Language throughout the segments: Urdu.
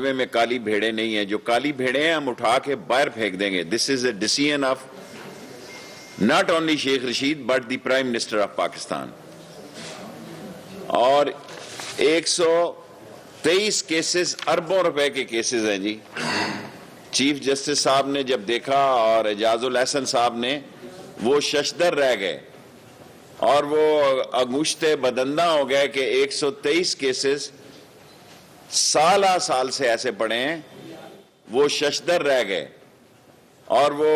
ریلوے میں کالی بھیڑیں نہیں ہیں. جو کالی بھیڑیں ہیں ہم اٹھا کے باہر پھینک دیں گے. This is a decision of not only Sheikh Rashid but the Prime Minister of Pakistan. اور 123 کیسز اربوں روپے کے کیسز ہیں جی. چیف جسٹس صاحب نے جب دیکھا اور اعجاز الاحسن صاحب نے وہ ششدر رہ گئے اور وہ انگشتے بدندہ ہو گئے کہ 123 کیسز سال سے ایسے پڑے ہیں. وہ ششدر رہ گئے اور وہ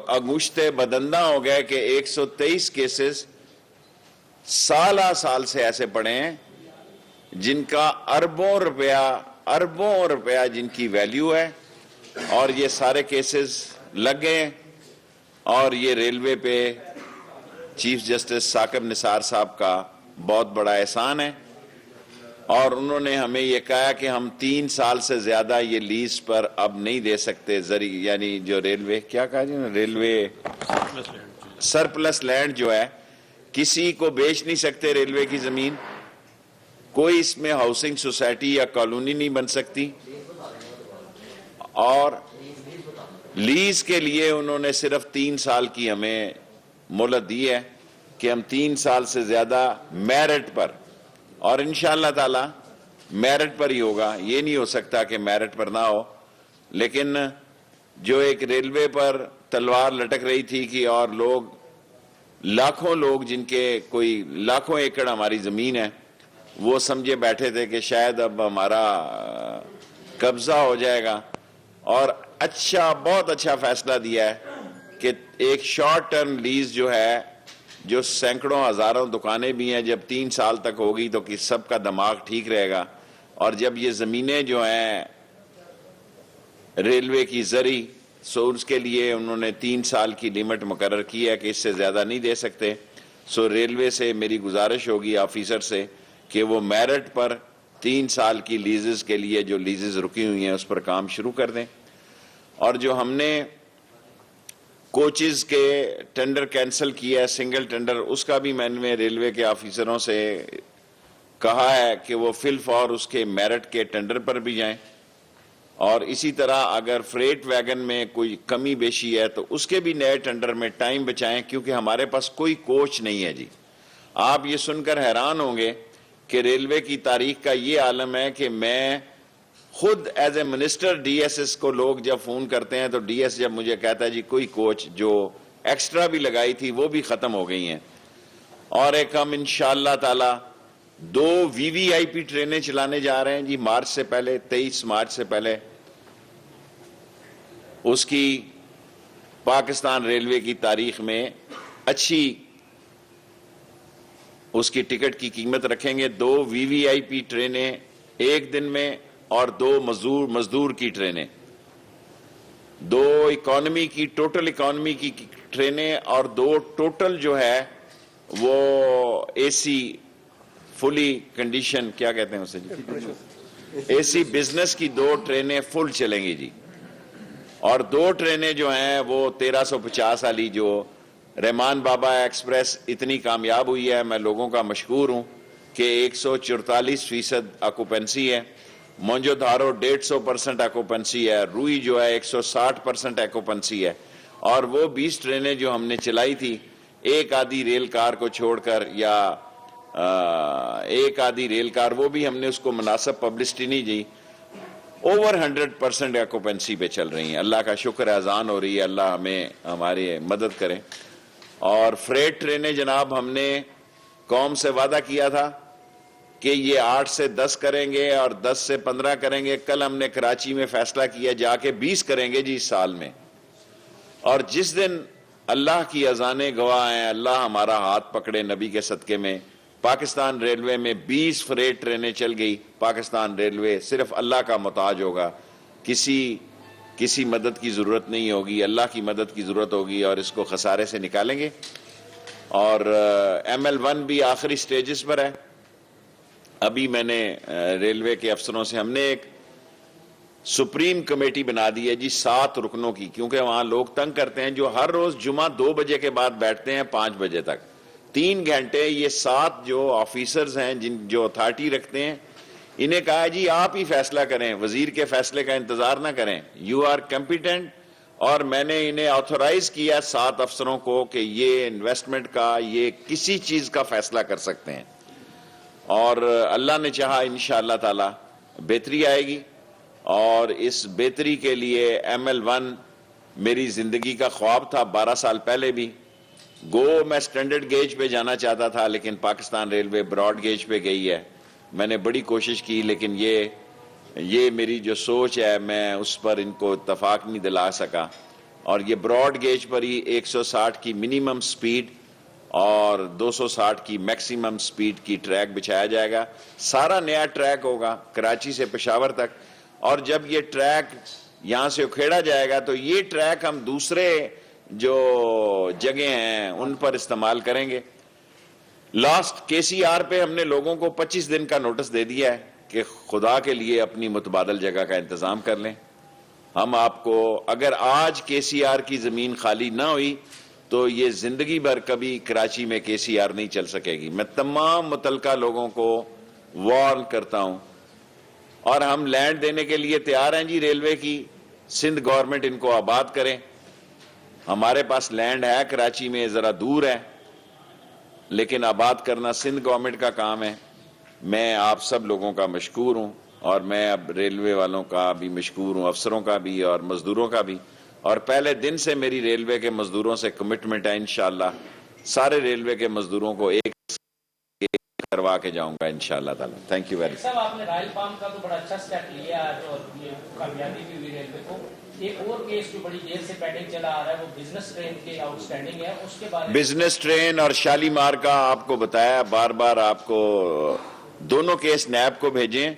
انگشتے بدندہ ہو گئے کہ 123 کیسز سال سے ایسے پڑے ہیں جن کا اربوں روپیہ جن کی ویلیو ہے. اور یہ سارے کیسز لگ گئے اور یہ ریلوے پہ چیف جسٹس ثاقب نثار صاحب کا بہت بڑا احسان ہے. اور انہوں نے ہمیں یہ کہا کہ ہم 3 سال سے زیادہ یہ لیز پر اب نہیں دے سکتے. یعنی جو ریلوے کیا کہا جی ریلوے سرپلس لینڈ جو ہے کسی کو بیچ نہیں سکتے. ریلوے کی زمین کوئی اس میں ہاؤسنگ سوسائٹی یا کالونی نہیں بن سکتی. اور لیز کے لیے انہوں نے صرف 3 سال کی ہمیں مہلت دی ہے کہ ہم 3 سال سے زیادہ میرٹ پر, اور انشاءاللہ تعالی میرٹ پر ہی ہوگا. یہ نہیں ہو سکتا کہ میرٹ پر نہ ہو. لیکن جو ایک ریلوے پر تلوار لٹک رہی تھی کہ اور لاکھوں لوگ جن کے کوئی لاکھوں ایکڑ ہماری زمین ہے وہ سمجھے بیٹھے تھے کہ شاید اب ہمارا قبضہ ہو جائے گا. اور بہت اچھا فیصلہ دیا ہے کہ ایک شارٹ ٹرم لیز جو ہے جو سینکڑوں ہزاروں دکانیں بھی ہیں جب 3 سال تک ہوگی تو سب کا دماغ ٹھیک رہے گا. اور جب یہ زمینیں جو ہیں ریلوے کی زرعی سو اس کے لیے انہوں نے 3 سال کی لیمٹ مقرر کی ہے کہ اس سے زیادہ نہیں دے سکتے. سو ریلوے سے میری گزارش ہوگی آفیسر سے کہ وہ میرٹ پر 3 سال کی لیزز کے لیے جو لیزز رکی ہوئی ہیں اس پر کام شروع کر دیں. اور جو ہم نے کوچز کے ٹینڈر کینسل کیا ہے سنگل ٹینڈر, اس کا بھی میں نے ریلوے کے آفیسروں سے کہا ہے کہ وہ فل فور اس کے میرٹ کے ٹینڈر پر بھی جائیں. اور اسی طرح اگر فریٹ ویگن میں کوئی کمی بیشی ہے تو اس کے بھی نئے ٹینڈر میں ٹائم بچائیں کیونکہ ہمارے پاس کوئی کوچ نہیں ہے جی. آپ یہ سن کر حیران ہوں گے کہ ریلوے کی تاریخ کا یہ عالم ہے کہ میں خود as a minister D S S کو لوگ جب فون کرتے ہیں تو ڈی ایس جب مجھے کہتا ہے جی کوئی کوچ جو ایکسٹرا بھی لگائی تھی وہ بھی ختم ہو گئی ہیں. اور ایک ہم انشاءاللہ تعالی 2 وی وی آئی پی ٹرینیں چلانے جا رہے ہیں جی مارچ سے پہلے, 23 مارچ سے پہلے. اس کی پاکستان ریلوے کی تاریخ میں اچھی اس کی ٹکٹ کی قیمت رکھیں گے. 2 وی وی آئی پی ٹرینیں ایک دن میں اور 2 مزدور کی ٹرینیں, 2 اکانومی کی ٹوٹل اکانومی کی ٹرینیں اور 2 ٹوٹل جو ہے وہ اے سی فلی کنڈیشن کیا کہتے ہیں اسے جی اے سی بزنس کی 2 ٹرینیں فل چلیں گی جی. اور 2 ٹرینیں جو ہیں وہ 1350 والی جو رحمان بابا ایکسپریس اتنی کامیاب ہوئی ہے, میں لوگوں کا مشکور ہوں کہ 144% آکوپنسی ہے. مونجو دھارو 150% آکوپنسی ہے. روئی جو ہے 160% آکوپنسی ہے. اور وہ 20 ٹرینیں جو ہم نے چلائی تھی ایک آدھی ریل کار کو چھوڑ کر یا ایک آدھی ریل کار وہ بھی ہم نے اس کو مناسب پبلسٹی نہیں دی, اوور 100% آکوپنسی پہ چل رہی ہیں. اللہ کا شکر ہے, اذان ہو رہی ہے, اللہ ہمیں ہماری مدد کرے. اور فریٹ ٹرینیں جناب ہم نے قوم سے وعدہ کیا تھا کہ یہ 8 سے 10 کریں گے اور 10 سے 15 کریں گے. کل ہم نے کراچی میں فیصلہ کیا جا کے 20 کریں گے جی اس سال میں. اور جس دن اللہ کی اذانیں گواہ ہیں, اللہ ہمارا ہاتھ پکڑے نبی کے صدقے میں, پاکستان ریلوے میں 20 فریٹ ٹرینیں چل گئی. پاکستان ریلوے صرف اللہ کا محتاج ہوگا, کسی مدد کی ضرورت نہیں ہوگی, اللہ کی مدد کی ضرورت ہوگی اور اس کو خسارے سے نکالیں گے. اور ML1 بھی آخری سٹیجز پر ہے. ابھی میں نے ریلوے کے افسروں سے ہم نے ایک سپریم کمیٹی بنا دی ہے جی 7 رکنوں کی, کیونکہ وہاں لوگ تنگ کرتے ہیں, جو ہر روز جمعہ 2 بجے کے بعد بیٹھتے ہیں 5 بجے تک 3 گھنٹے. یہ 7 جو آفیسرز ہیں جو اتھارٹی رکھتے ہیں انہیں کہا جی آپ ہی فیصلہ کریں, وزیر کے فیصلے کا انتظار نہ کریں, یو آر کمپیٹنٹ. اور میں نے انہیں آتھورائز کیا 7 افسروں کو کہ یہ انویسٹمنٹ کا, یہ کسی چیز کا فیصلہ کر سکتے ہیں, اور اللہ نے چاہا انشاءاللہ تعالی بہتری آئے گی. اور اس بہتری کے لیے ML1 میری زندگی کا خواب تھا 12 سال پہلے بھی. میں سٹینڈرڈ گیج پہ جانا چاہتا تھا, لیکن پاکستان ریلوے براڈ گیج پہ گئی ہے. میں نے بڑی کوشش کی, لیکن یہ میری جو سوچ ہے میں اس پر ان کو اتفاق نہیں دلا سکا. اور یہ براڈ گیج پر ہی 160 کی منیمم سپیڈ اور 260 کی میکسیمم سپیڈ کی ٹریک بچھایا جائے گا. سارا نیا ٹریک ہوگا کراچی سے پشاور تک, اور جب یہ ٹریک یہاں سے اکھیڑا جائے گا تو یہ ٹریک ہم دوسرے جو جگہ ہیں ان پر استعمال کریں گے. لاسٹ KCR پہ ہم نے لوگوں کو 25 دن کا نوٹس دے دیا ہے کہ خدا کے لیے اپنی متبادل جگہ کا انتظام کر لیں. ہم آپ کو, اگر آج KCR کی زمین خالی نہ ہوئی تو یہ زندگی بھر کبھی کراچی میں KCR نہیں چل سکے گی. میں تمام متعلقہ لوگوں کو وارن کرتا ہوں, اور ہم لینڈ دینے کے لیے تیار ہیں جی ریلوے کی. سندھ گورنمنٹ ان کو آباد کریں. ہمارے پاس لینڈ ہے کراچی میں, ذرا دور ہے, لیکن آباد کرنا سندھ گورنمنٹ کا کام ہے. میں آپ سب لوگوں کا مشکور ہوں, اور میں اب ریلوے والوں کا بھی مشکور ہوں, افسروں کا بھی اور مزدوروں کا بھی. اور پہلے دن سے میری ریلوے کے مزدوروں سے کمٹمنٹ ہے, انشاءاللہ سارے ریلوے کے مزدوروں کو ایک کروا کے جاؤں گا انشاءاللہ تعالی. Thank you very much. صاحب آپ نے رائل پام کا تو بڑا اچھا سٹیپ لیا ہے اور یہ کامیابی بھی ہوئی ریلوے کو. ایک اور کیس جو بڑی دیر سے پینڈنگ چلا آ رہا ہے وہ بزنس ٹرین کے آؤٹ اسٹینڈنگ ہے, اس کے بارے میں بزنس ٹرین اور شالیمار کا آپ کو بتایا بار بار, آپ کو دونوں کیس نیب کو بھیجیں.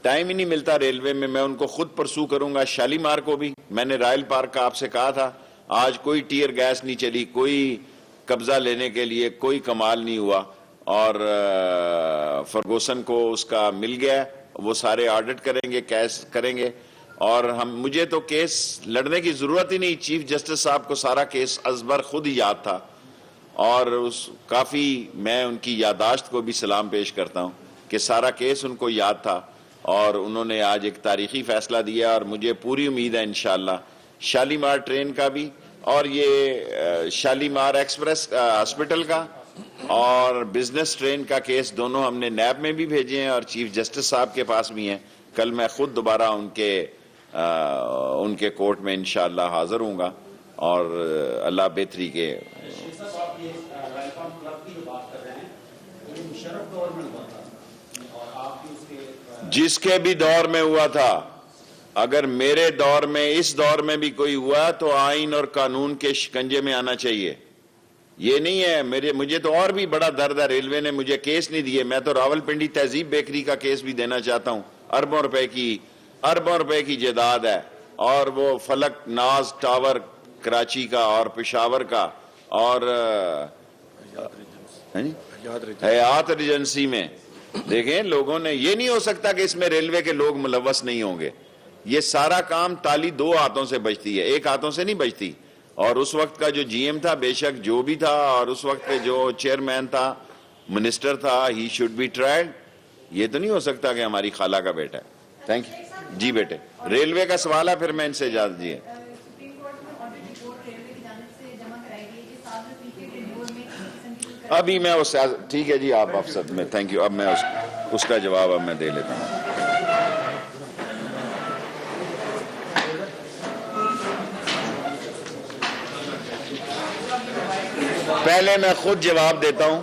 ٹائم ہی نہیں ملتا ریلوے میں, میں ان کو خود پرسو کروں گا. شالیمار کو بھی میں نے رائل پارک کا آپ سے کہا تھا, آج کوئی ٹیئر گیس نہیں چلی, کوئی قبضہ لینے کے لیے کوئی کمال نہیں ہوا, اور فرگوسن کو اس کا مل گیا. وہ سارے آڈٹ کریں گے, کیس کریں گے, اور مجھے تو کیس لڑنے کی ضرورت ہی نہیں. چیف جسٹس صاحب کو سارا کیس ازبر خود ہی یاد تھا, اور کافی میں ان کی یادداشت کو بھی سلام پیش کرتا ہوں کہ سارا کیس ان کو یاد تھا, اور انہوں نے آج ایک تاریخی فیصلہ دیا. اور مجھے پوری امید ہے انشاءاللہ شالیمار ٹرین کا بھی, اور یہ شالیمار ایکسپریس ہاسپٹل کا اور بزنس ٹرین کا کیس دونوں ہم نے نیب میں بھی بھیجے ہیں, اور چیف جسٹس صاحب کے پاس بھی ہیں. کل میں خود دوبارہ ان کے کورٹ میں انشاءاللہ حاضر ہوں گا, اور اللہ بہتری کے. جس کے بھی دور میں ہوا تھا, اگر میرے دور میں, اس دور میں بھی کوئی ہوا تو آئین اور قانون کے شکنجے میں آنا چاہیے. یہ نہیں ہے مجھے تو اور بھی بڑا درد ہے, ریلوے نے مجھے کیس نہیں دیے. میں تو راولپنڈی تہذیب بیکری کا کیس بھی دینا چاہتا ہوں. اربوں روپے کی جائیداد ہے, اور وہ فلک ناز ٹاور کراچی کا اور پشاور کا, اور حیات ریجنسی میں. دیکھیں لوگوں نے, یہ نہیں ہو سکتا کہ اس میں ریلوے کے لوگ ملوث نہیں ہوں گے. یہ سارا کام تالی 2 ہاتھوں سے بجتی ہے, 1 ہاتھوں سے نہیں بجتی. اور اس وقت کا جو GM تھا, بے شک جو بھی تھا, اور اس وقت کے جو چیئرمین تھا, منسٹر تھا, ہی شوڈ بی ٹرائیڈ. یہ تو نہیں ہو سکتا کہ ہماری خالہ کا بیٹا ہے. تھینک یو جی. بیٹے ریلوے کا سوال ہے, پھر میں ان سے اجازت دیے. ابھی میں ٹھیک ہے جی, آپ افسر میں تھینک یو. اب میں اس کا جواب اب میں دے لیتا ہوں. پہلے میں خود جواب دیتا ہوں.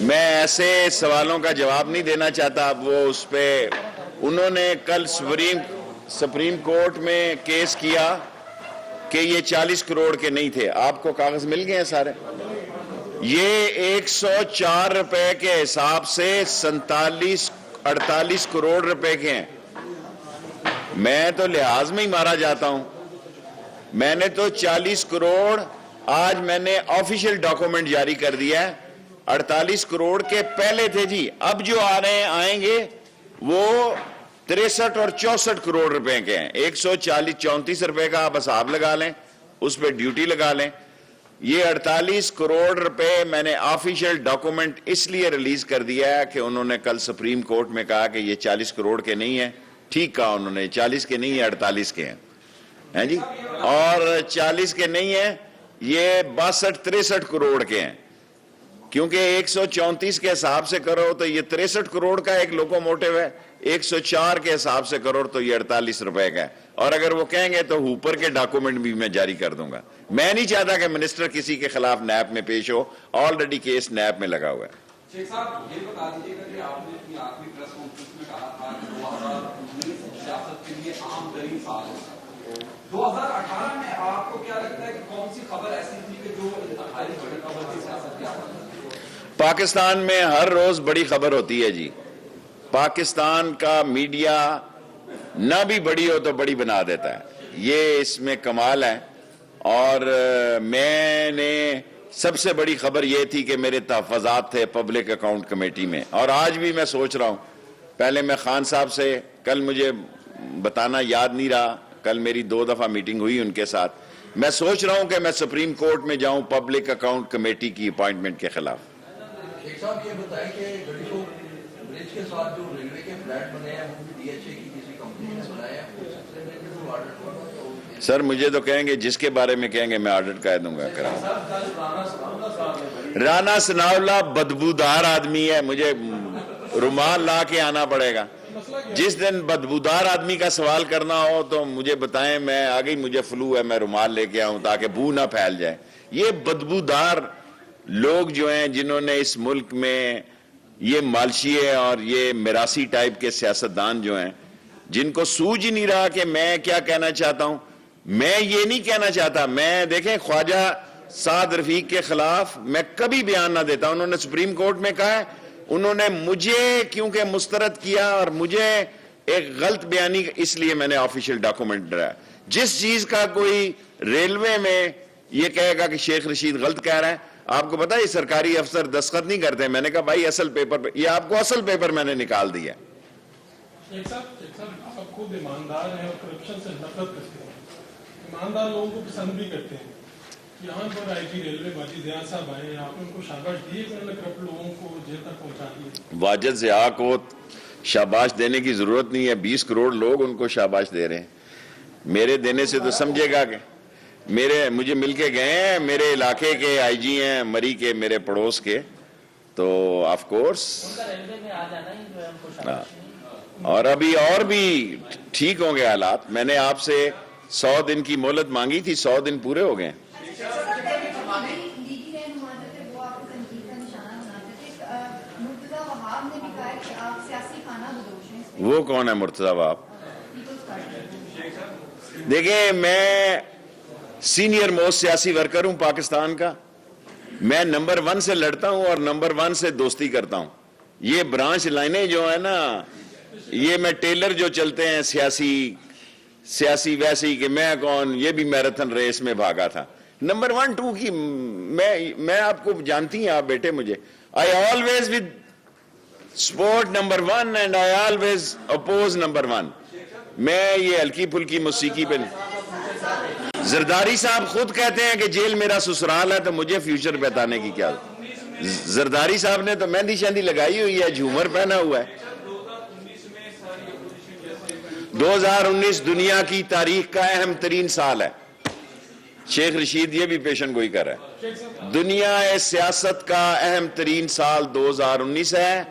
میں ایسے سوالوں کا جواب نہیں دینا چاہتا. وہ اس پہ انہوں نے کل سپریم کورٹ میں کیس کیا کہ یہ 40 کروڑ کے نہیں تھے. آپ کو کاغذ مل گئے ہیں سارے. یہ 104 روپے کے حساب سے 48 کروڑ روپے کے ہیں. میں تو لحاظ میں ہی مارا جاتا ہوں. میں نے تو 40 کروڑ, آج میں نے آفیشیل ڈاکومنٹ جاری کر دیا ہے, 48 کروڑ کے پہلے تھے جی. اب جو آئیں گے وہ 63 اور 64 کروڑ روپے کے ہیں. 134 روپے کا آپ حساب لگا لیں, اس پہ ڈیوٹی لگا لیں. یہ 48 کروڑ روپے میں نے آفیشیل ڈاکومنٹ اس لیے ریلیز کر دیا ہے کہ انہوں نے کل سپریم کورٹ میں کہا کہ یہ 40 کروڑ کے نہیں ہیں. ٹھیک کہا انہوں نے, 40 کے نہیں ہیں, 48 کے ہیں جی, اور 40 کے نہیں ہیں, یہ 62-63 کروڑ کے ہیں. کیونکہ 134 کے حساب سے کرو تو یہ 63 کروڑ کا ایک لوکوموٹیو ہے, 104 کے حساب سے کرو تو یہ 48 روپے کا ہے. اور اگر وہ کہیں گے تو اوپر کے ڈاکومنٹ بھی میں جاری کر دوں گا. میں نہیں چاہتا کہ منسٹر کسی کے خلاف نیب میں پیش ہو, آلریڈی کیس نیب میں لگا ہوا ہے. شیخ صاحب یہ بتا دیجیے گا کہ آپ نے اپنی آخری پریس کانفرنس میں کہا تھا کہ 2019 سیاست کے لیے عام ترین سال ہے. 2018 میں آپ کو کیا لگتا ہے کہ کون سی خبر ایسی تھی کہ جو انتہائی بڑی خبر تھی سیاست کی؟ پاکستان میں ہر روز بڑی خبر ہوتی ہے جی. پاکستان کا میڈیا نہ بھی بڑی ہو تو بڑی بنا دیتا ہے, یہ اس میں کمال ہے. اور میں نے سب سے بڑی خبر یہ تھی کہ میرے تحفظات تھے پبلک اکاؤنٹ کمیٹی میں, اور آج بھی میں سوچ رہا ہوں, پہلے میں خان صاحب سے, کل مجھے بتانا یاد نہیں رہا, کل میری 2 دفعہ میٹنگ ہوئی ان کے ساتھ, میں سوچ رہا ہوں کہ میں سپریم کورٹ میں جاؤں پبلک اکاؤنٹ کمیٹی کی اپوائنٹمنٹ کے خلاف. ایک صاحب یہ بتائیں کہ گڑیوں برج کے ساتھ جو ریلوے کے فلیٹ بنے ہیں وہ بھی DHA کی کسی کمپنی نے بنائے ہیں, اس سلسلے میں جو آرڈر ہوا. سر مجھے تو کہیں گے جس کے بارے میں کہیں گے میں آڈٹ کہہ دوں گا. رانا ثناءاللہ بدبودار آدمی ہے, مجھے رومال لا کے آنا پڑے گا. جس دن بدبودار آدمی کا سوال کرنا ہو تو مجھے بتائیں, میں آگئی مجھے فلو ہے, میں رومال لے کے آؤں تاکہ بو نہ پھیل جائے. یہ بدبودار لوگ جو ہیں جنہوں نے اس ملک میں یہ مالشیے اور یہ میراثی ٹائپ کے سیاستدان جو ہیں, جن کو سوجھ ہی نہیں رہا کہ میں کیا کہنا چاہتا ہوں. میں یہ نہیں کہنا چاہتا, میں دیکھیں خواجہ سعد رفیق کے خلاف میں کبھی بیان نہ دیتا. انہوں نے سپریم کورٹ میں کہا ہے, انہوں نے مجھے کیونکہ مسترد کیا اور مجھے ایک غلط بیانی, اس لیے میں نے آفیشیل ڈاکومنٹ ڈرایا. جس چیز کا کوئی ریلوے میں یہ کہے گا کہ شیخ رشید غلط کہہ رہا ہے, آپ کو پتا ہے یہ سرکاری افسر دستخط نہیں کرتے. میں نے کہا بھائی اصل پیپر پہ, یہ آپ کو اصل پیپر میں نے نکال دیا. آپ خود ایماندار ہیں اور کرپشن سے نفرت کرتے ہیں, ایماندار لوگوں کو پسند بھی کرتے ہیں. یہاں پر آئی جی ریلوے واجد ضیاء صاحب آئے ہیں, آپ نے ان کو شاباش دی کہ انہوں نے کرپٹ لوگوں کو جیل تک پہنچا دیا. واجد ضیاء کو شاباش دینے کی ضرورت نہیں ہے, 20 کروڑ لوگ ان کو شاباش دے رہے ہیں. میرے دینے سے تو سمجھے گا کہ مجھے مل کے گئے ہیں, میرے علاقے کے آئی جی ہیں, مری کے, میرے پڑوس کے, تو آف کورس. اور ابھی اور بھی ٹھیک ہوں گے حالات. میں نے آپ سے 100 دن کی مہلت مانگی تھی, 100 دن پورے ہو گئے. وہ کون ہے مرتضی وہاب؟ دیکھیں میں سینئر موسٹ سیاسی ورکر ہوں پاکستان کا. میں نمبر 1 سے لڑتا ہوں اور نمبر 1 سے دوستی کرتا ہوں. یہ برانچ لائنیں جو ہیں نا, یہ میں ٹیلر جو چلتے ہیں سیاسی ویسی کہ میں کون, یہ بھی میراتھن ریس میں بھاگا تھا. نمبر 1 2 کی میں آپ کو جانتی ہیں آپ بیٹے مجھے. I always with sport number 1 and I always oppose number 1. میں یہ ہلکی پھلکی موسیقی پہ زرداری صاحب خود کہتے ہیں کہ جیل میرا سسرال ہے, تو مجھے فیوچر بتانے کی کیا. زرداری صاحب نے تو مہندی شہندی لگائی ہوئی ہے, جھومر پہنا ہوا ہے. 2019 دنیا کی تاریخ کا اہم ترین سال ہے. شیخ رشید یہ بھی پیشن گوئی کر رہا ہے. دنیا سیاست کا اہم ترین سال 2019 ہے,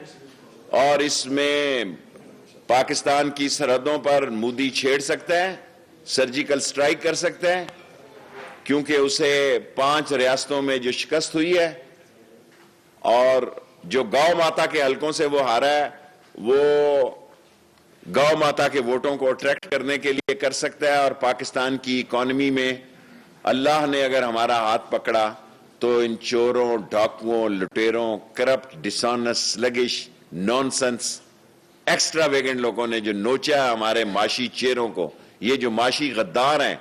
اور اس میں پاکستان کی سرحدوں پر مودی چھیڑ سکتا ہے, سرجیکل سٹرائک کر سکتا ہے, کیونکہ اسے 5 ریاستوں میں جو شکست ہوئی ہے اور جو گاؤں ماتا کے حلقوں سے وہ ہارا ہے, وہ گاؤں ماتا کے ووٹوں کو اٹریکٹ کرنے کے لیے کر سکتا ہے. اور پاکستان کی اکانومی میں اللہ نے اگر ہمارا ہاتھ پکڑا تو ان چوروں, ڈاکوؤں, لٹیروں, کرپٹ, ڈسانس, سلگش, نونسنس, ایکسٹرا ویگنٹ لوگوں نے جو نوچا ہے ہمارے معاشی چہروں کو, یہ جو معاشی غدار ہیں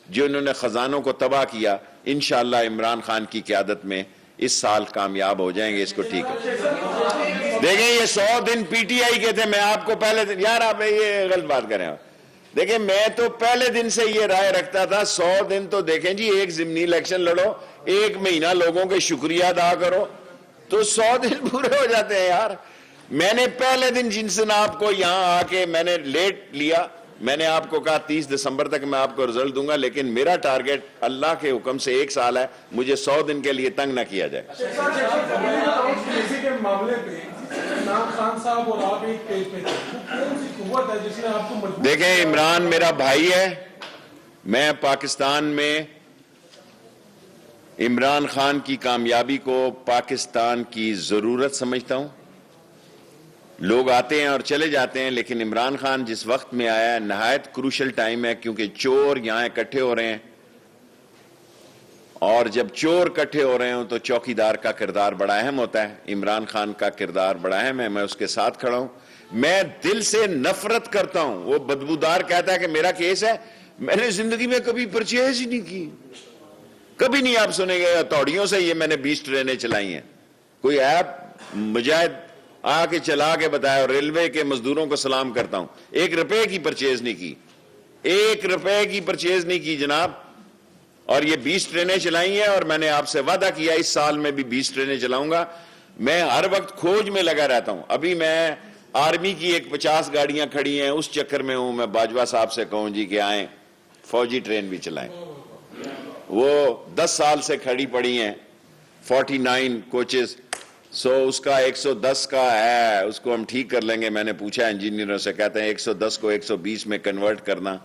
جو انہوں نے خزانوں کو تباہ کیا, انشاءاللہ عمران خان کی قیادت میں اس سال کامیاب ہو جائیں گے. اس کو ٹھیک ہے دیکھیں, یہ 100 دن پی ٹی آئی کے تھے. میں آپ کو پہلے یار آپ یہ غلط بات کریں, دیکھیں میں تو پہلے دن سے یہ رائے رکھتا تھا 100 دن تو دیکھیں جی، ایک ضمنی الیکشن لڑو، 1 مہینہ لوگوں کے شکریہ ادا کرو تو 100 دن پورے ہو جاتے ہیں یار. میں نے پہلے دن جن سے آپ کو یہاں آ کے میں نے لیٹ لیا، میں نے آپ کو کہا 30 دسمبر تک میں آپ کو رزلٹ دوں گا، لیکن میرا ٹارگٹ اللہ کے حکم سے 1 سال ہے، مجھے 100 دن کے لیے تنگ نہ کیا جائے. اسی کے معاملے پہ عمران خان صاحب اور آپ ایک پیج پہ تھے، وہ کون سی قوت ہے جس نے آپ کو مجبور دیکھیں عمران میرا بھائی ہے، میں پاکستان میں عمران خان کی کامیابی کو پاکستان کی ضرورت سمجھتا ہوں. لوگ آتے ہیں اور چلے جاتے ہیں، لیکن عمران خان جس وقت میں آیا ہے نہایت کروشل ٹائم ہے، کیونکہ چور یہاں اکٹھے ہو رہے ہیں، اور جب چور اکٹھے ہو رہے ہوں تو چوکیدار کا کردار بڑا اہم ہوتا ہے. عمران خان کا کردار بڑا اہم ہے، میں اس کے ساتھ کھڑا ہوں. میں دل سے نفرت کرتا ہوں، وہ بدبودار کہتا ہے کہ میرا کیس ہے، میں نے زندگی میں کبھی پرچیز ہی نہیں کی، کبھی نہیں آپ سنیں گے. توڑیوں سے یہ میں نے 20 ٹرینیں چلائی ہیں، کوئی ایپ مجاہد آ کے چلا کے بتایا. اور ریلوے کے مزدوروں کو سلام کرتا ہوں، 1 روپے کی پرچیز نہیں کی، 1 روپے کی پرچیز نہیں کی جناب. اور یہ 20 ٹرینیں چلائی ہیں، اور میں نے آپ سے وعدہ کیا اس سال میں بھی 20 ٹرینیں چلاؤں گا. میں ہر وقت کھوج میں لگا رہتا ہوں. ابھی میں آرمی کی ایک 50 گاڑیاں کھڑی ہیں، اس چکر میں ہوں. میں باجوہ صاحب سے کہوں جی کہ آئیں فوجی ٹرین بھی چلائیں. وہ 10 سال سے کھڑی پڑی ہیں 49 کوچز. اس کا 110 کا ہے، اس کو ہم ٹھیک کر لیں گے. میں نے پوچھا انجینئروں سے، کہتے ہیں 110 کو 120 میں کنورٹ کرنا،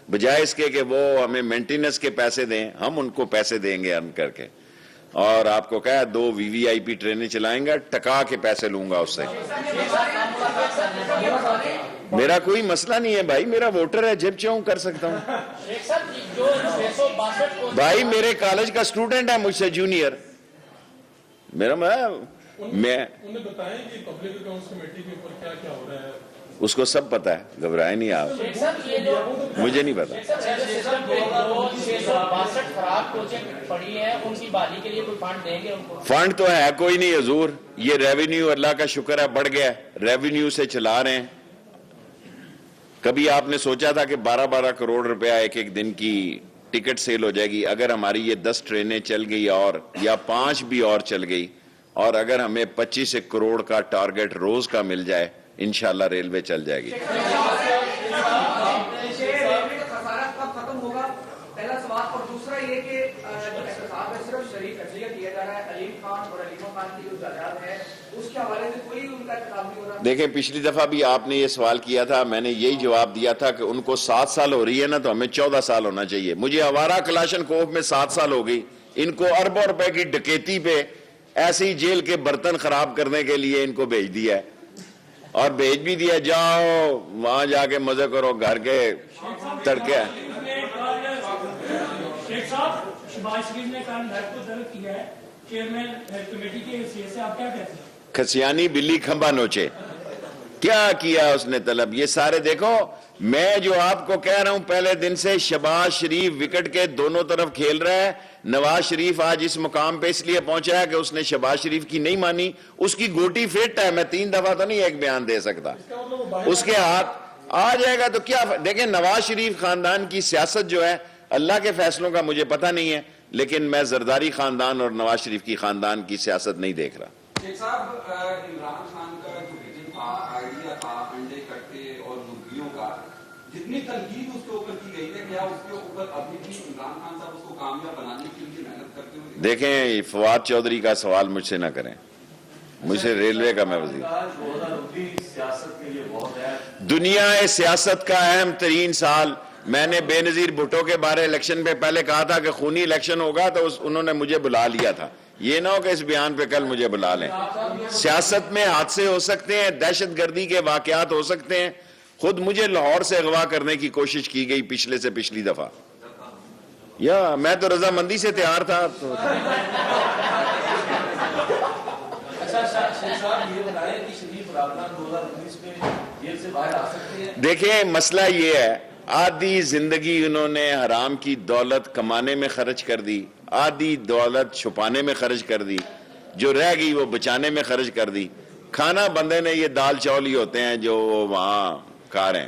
بجائے اس کے کہ وہ ہمیں مینٹیننس کے پیسے دیں، ہم ان کو پیسے دیں گے ارن کر کے. اور آپ کو کہا 2 VVIP ٹرینیں چلائیں گا، ٹکا کے پیسے لوں گا اس سے. میرا کوئی مسئلہ نہیں ہے بھائی، میرا ووٹر ہے، جب چاہوں کر سکتا ہوں. بھائی میرے کالج کا اسٹوڈنٹ ہے مجھ سے جونیئر، میرا میں انہیں بتائیں کہ پبلک اکاؤنٹس کمیٹی کے اوپر کیا کیا ہو رہا ہے. اس کو سب پتا ہے، گھبرائے نہیں آپ، مجھے نہیں پتا. فنڈ تو ہے کوئی نہیں حضور، یہ ریونیو اللہ کا شکر ہے بڑھ گیا، ریونیو سے چلا رہے ہیں. کبھی آپ نے سوچا تھا کہ 12 کروڑ روپیہ ایک دن کی ٹکٹ سیل ہو جائے گی؟ اگر ہماری یہ 10 ٹرینیں چل گئی اور یا 5 بھی اور چل گئی، اور اگر ہمیں 25 کروڑ کا ٹارگٹ روز کا مل جائے، انشاءاللہ ریلوے چل جائے گی. ختم ہوگا پہلا سوال. اور دوسرا یہ کہ احتساب میں صرف شریک اجزیہ کیا جا رہا ہے، علیم خان اور علیمہ خان کی جو جائیداد ہے اس کے حوالے سے کوئی ان کا احتساب نہیں ہو رہا. دیکھیں پچھلی دفعہ بھی آپ نے یہ سوال کیا تھا، میں نے یہی جواب دیا تھا کہ ان کو 7 سال ہو رہی ہے نا، تو ہمیں 14 سال ہونا چاہیے. مجھے آوارہ کلاشن کوف میں 7 سال ہو گئی، ان کو اربوں روپے کی ڈکیتی پہ ایسی جیل کے برتن خراب کرنے کے لیے ان کو بھیج دیا ہے، اور بھیج بھی دیا جاؤ وہاں جا کے مزے کرو، گھر کے تڑکے. شیخ صاحب، شہباز شریف نے کہا نیب کو طلب کیا ہے چیئرمین کمیٹی کی حیثیت سے، آپ کیا کہتے ہیں؟ کھسیانی بلی کھمبا نوچے، کیا کیا اس نے طلب؟ یہ سارے دیکھو، میں جو آپ کو کہہ رہا ہوں پہلے دن سے، شہباز شریف وکٹ کے دونوں طرف کھیل رہا ہے. نواز شریف آج اس مقام پہ اس لیے پہنچا ہے کہ اس نے شہباز شریف کی نہیں مانی. اس کی گوٹی فٹ ہے، میں 3 دفعہ تو نہیں ایک بیان دے سکتا. اس کے ہاتھ آ جائے گا تو کیا. دیکھیں نواز شریف خاندان کی سیاست جو ہے، اللہ کے فیصلوں کا مجھے پتہ نہیں ہے، لیکن میں زرداری خاندان اور نواز شریف کی خاندان کی سیاست نہیں دیکھ رہا. شیخ صاحب، عمران خان کا جو ویژن تھا، آئیڈیا تھا انڈے کٹے اور مرغیوں کا، جتنی تنقید اس کے اوپر کی گئی ہے، کیا اس کے اوپر ابھی بھی عمران خان صاحب اس کو کامیاب بنانے کے لیے محنت کرتے ہوئے؟ دیکھیں فواد چودھری کا سوال مجھ سے نہ کریں، مجھ سے ریلوے کا میں وزیر. دنیا سیاست کا اہم ترین سال. میں نے بے نظیر بھٹو کے بارے الیکشن پہ پہلے کہا تھا کہ خونی الیکشن ہوگا، تو انہوں نے مجھے بلا لیا تھا. یہ نہ ہو کہ اس بیان پہ کل مجھے بلا لیں. سیاست میں حادثے ہو سکتے ہیں، دہشت گردی کے واقعات ہو سکتے ہیں. خود مجھے لاہور سے اغوا کرنے کی کوشش کی گئی پچھلے سے پچھلی دفعہ، یا میں تو رضامندی سے تیار تھا. دیکھیں مسئلہ یہ ہے، آدھی زندگی انہوں نے حرام کی دولت کمانے میں خرچ کر دی، آدھی دولت چھپانے میں خرچ کر دی، جو رہ گئی وہ بچانے میں خرچ کر دی. کھانا بندے نے یہ دال چاول ہی ہوتے ہیں جو وہ وہاں کھا رہے ہیں.